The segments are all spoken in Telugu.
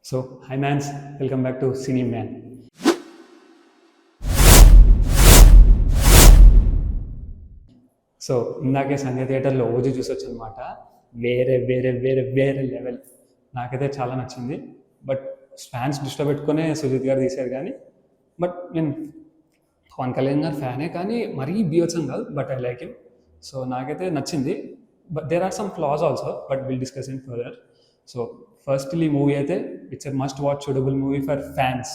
So hi mans, welcome back to Cine Man. So ఇందాకే సంజయ్ థియేటర్లో ఓజీ చూసొచ్చు అనమాట. వేరే వేరే వేరే వేరే లెవెల్. నాకైతే చాలా నచ్చింది. బట్ ఫ్యాన్స్ దృష్టిలో పెట్టుకునే సుజిత్ గారు తీశారు కానీ, బట్ నేను పవన్ కళ్యాణ్ గారు ఫ్యానే కానీ మరీ బీభత్సం కాదు. But I like him. So నాకైతే నచ్చింది. But there are some flaws also, but will discuss in further. So firstly movie అయితే ఇట్స్ ఎ మస్ట్ వాచ్ చూడబుల్ మూవీ ఫర్ ఫ్యాన్స్.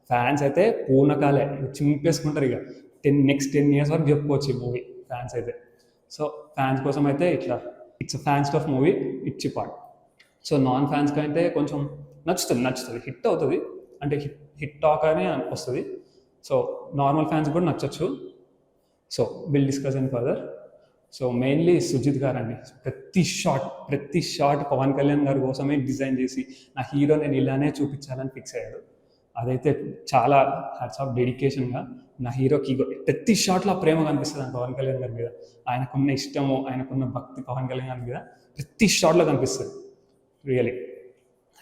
ఫ్యాన్స్ అయితే పూర్ణకాలే చింపేసుకుంటారు. ఇక నెక్స్ట్ 10 years వరకు చెప్పుకోవచ్చు ఈ మూవీ ఫ్యాన్స్ అయితే. సో ఫ్యాన్స్ కోసం అయితే it's fans of movie, it's part. So non ఫ్యాన్స్కి అయితే కొంచెం నచ్చుతుంది, హిట్ అవుతుంది, అంటే హిట్ టాక్ అని వస్తుంది. సో నార్మల్ ఫ్యాన్స్ కూడా నచ్చచ్చు. So will discuss in further. So mainly Sujeeth garu అండి, ప్రతి షాట్ పవన్ కళ్యాణ్ గారి కోసమే డిజైన్ చేసి నా హీరో నేను ఇలానే చూపించాలని ఫిక్స్ అయ్యాడు. అదైతే చాలా హ్యాట్స్ ఆఫ్ డెడికేషన్గా నా హీరోకి ప్రతి షాట్లో ప్రేమ కనిపిస్తుంది పవన్ కళ్యాణ్ గారి మీద. ఆయనకున్న ఇష్టము, ఆయనకున్న భక్తి పవన్ కళ్యాణ్ గారి మీద ప్రతి షాట్లో కనిపిస్తుంది. Really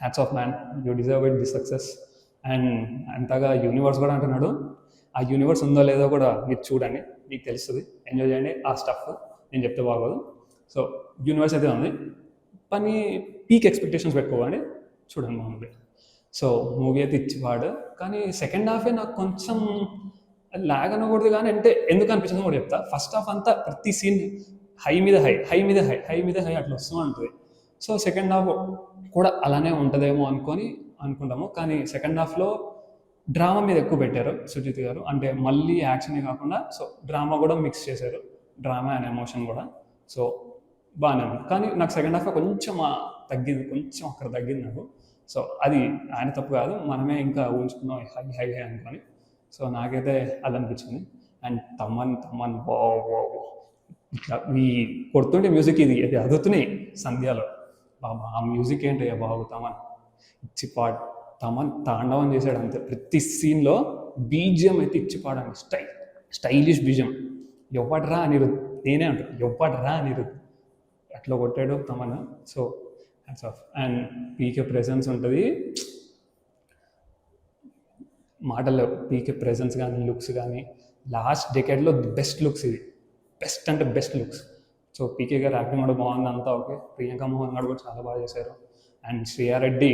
hats off man, you deserve it the success. And అంతగా యూనివర్స్ కూడా అంటున్నాడు. ఆ యూనివర్స్ ఉందో లేదో కూడా మీరు చూడండి, మీకు తెలుస్తుంది. ఎంజాయ్ చేయండి ఆ స్టఫ్, నేను చెప్తే బాగోదు. సో యూనివర్స్ అయితే ఉంది, పని పీక్ ఎక్స్పెక్టేషన్స్ పెట్టుకోవాలి, చూడండి మూవీ. సో మూవీ అయితే ఇచ్చివాడు, కానీ సెకండ్ హాఫే నాకు కొంచెం లాగ్ అనకూడదు కానీ, అంటే ఎందుకు అనిపించిందో కూడా చెప్తా. ఫస్ట్ హాఫ్ అంతా ప్రతి సీన్ హై మీద హై అట్లా వస్తూ ఉంటుంది. సో సెకండ్ హాఫ్ కూడా అలానే ఉంటుందేమో అనుకుంటాము. కానీ సెకండ్ హాఫ్లో డ్రామా మీద ఎక్కువ పెట్టారు సుజిత్ గారు. అంటే మళ్ళీ యాక్షనే కాకుండా సో డ్రామా కూడా మిక్స్ చేశారు, డ్రామా అండ్ ఎమోషన్ కూడా. సో బాగానే ఉంది. కానీ నాకు సెకండ్ హాఫ్ కొంచెం అక్కడ తగ్గింది నాకు. సో అది ఆయన తప్పు కాదు, మనమే ఇంకా ఊహించుకున్నాం హై అనుకొని. సో నాకైతే అది అనిపించింది. అండ్ తమన్ ఇట్లా ఈ కొడుతుంటే మ్యూజిక్ ఇది అదుతున్నాయి సంధ్యాలో. బాబా ఆ మ్యూజిక్ ఏంటయ్యా బాబు, తమన్ తాండవం చేశాడు అంతే. ప్రతి సీన్లో బీజిఎం అయితే ఇచ్చిపాడండి, స్టైలిష్ బీజిఎం. ఎవ్వడరా అనిరుద్, నేనే అంటాను ఎవ్వడరా అనిరుద్, అట్లా కొట్టాడు Thaman. So hats off. And PK presence ఉంటుంది, మాటల్లో పీకే ప్రెజెన్స్ కానీ లుక్స్ కానీ లాస్ట్ డెకేడ్లో బెస్ట్ లుక్స్ ఇది, బెస్ట్ లుక్స్. సో పీకే గారు యాక్టింగ్ కూడా బాగుంది, అంతా ఓకే. ప్రియాంక మోహన్ గారు కూడా చాలా బాగా చేశారు. And Shreya Reddy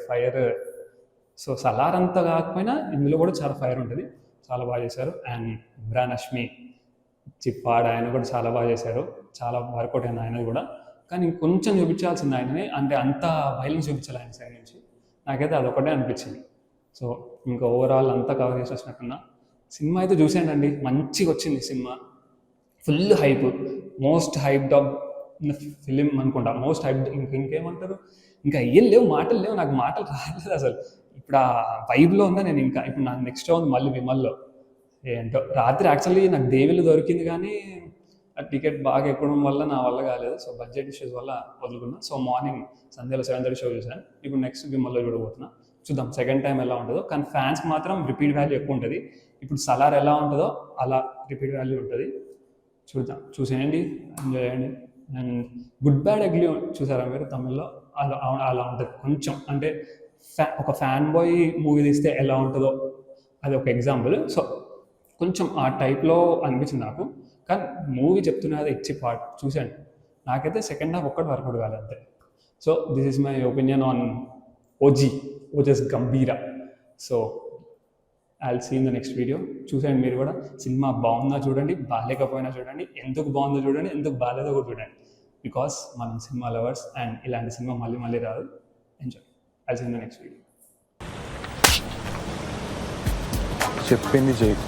fire. So Salaar అంతా కాకపోయినా ఇందులో కూడా చాలా ఫైర్ ఉంటుంది, చాలా బాగా చేశారు. అండ్ ఇమ్రాన్ హష్మి చిప్పాడు, ఆయన కూడా చాలా బాగా చేశారు, చాలా వర్కౌట్ అయింది ఆయన కూడా. కానీ ఇంకొంచెం చూపించాల్సింది ఆయనని, అంటే అంత వైలెన్స్ చూపించాలి ఆయన సైడ్ నుంచి. నాకైతే అదొకటే అనిపించింది. సో ఇంకా ఓవరాల్ అంతా కవర్ చేసి వచ్చినట్టున్నా. సినిమా అయితే చూసానండి, మంచిగా వచ్చింది cinema. Full hype, most hyped of film అనుకుంటా, మోస్ట్ హైప్డ్. ఇంకేమంటారు, ఇంకా ఏం లేవు, మాటలు లేవు, నాకు మాటలు రాలేదు అసలు. ఇప్పుడు ఆ వైబ్లో ఉందా నేను. ఇంకా ఇప్పుడు నాకు నెక్స్ట్ ఉంది మళ్ళీ విమల్లో. ఏంటో రాత్రి యాక్చువల్లీ నాకు దేవిలో దొరికింది, కానీ ఆ టికెట్ బాగా ఎక్కడం వల్ల నా వల్ల కాలేదు. సో బడ్జెట్ ఇష్యూస్ వల్ల వదులుకున్నా. సో మార్నింగ్ సంధ్యలో 7:30 షో చూసాను. ఇప్పుడు నెక్స్ట్ విమల్లో చూడబోతున్నా. చూద్దాం సెకండ్ టైం ఎలా ఉంటుందో. కానీ ఫ్యాన్స్కి మాత్రం రిపీట్ వాల్యూ ఎక్కువ ఉంటుంది. ఇప్పుడు సలార్ ఎలా ఉంటుందో అలా రిపీట్ వాల్యూ ఉంటుంది. చూద్దాం, చూసేయండి, ఎంజాయ్ చేయండి. అండ్ గుడ్ బ్యాడ్ అగ్లీ చూసారా మీరు తమిళ్లో? అలా ఉంటుంది కొంచెం. అంటే ఒక ఫ్యాన్ బాయ్ మూవీ తీస్తే ఎలా ఉంటుందో అది ఒక ఎగ్జాంపుల్. సో కొంచెం ఆ టైప్లో అనిపించింది నాకు. కానీ మూవీ చెప్తున్నది ఇచ్చి పార్ట్ చూసాను. నాకైతే సెకండ్ హాఫ్ ఒక్కటి వర్కౌట్ కాదంతే. So this is my opinion on Ojas Gambheera. So I'll see in the next video. చూసేయండి మీరు కూడా. సినిమా బాగుందా చూడండి, బాగాలేకపోయినా చూడండి, ఎందుకు బాగుందో చూడండి, ఎందుకు బాగాలేదో కూడా చూడండి. బికాస్ మనం సినిమా లవర్స్ అండ్ ఇలాంటి సినిమా మళ్ళీ రాదు. Enjoy. I'll see in the next video. చెప్పింది చేయి.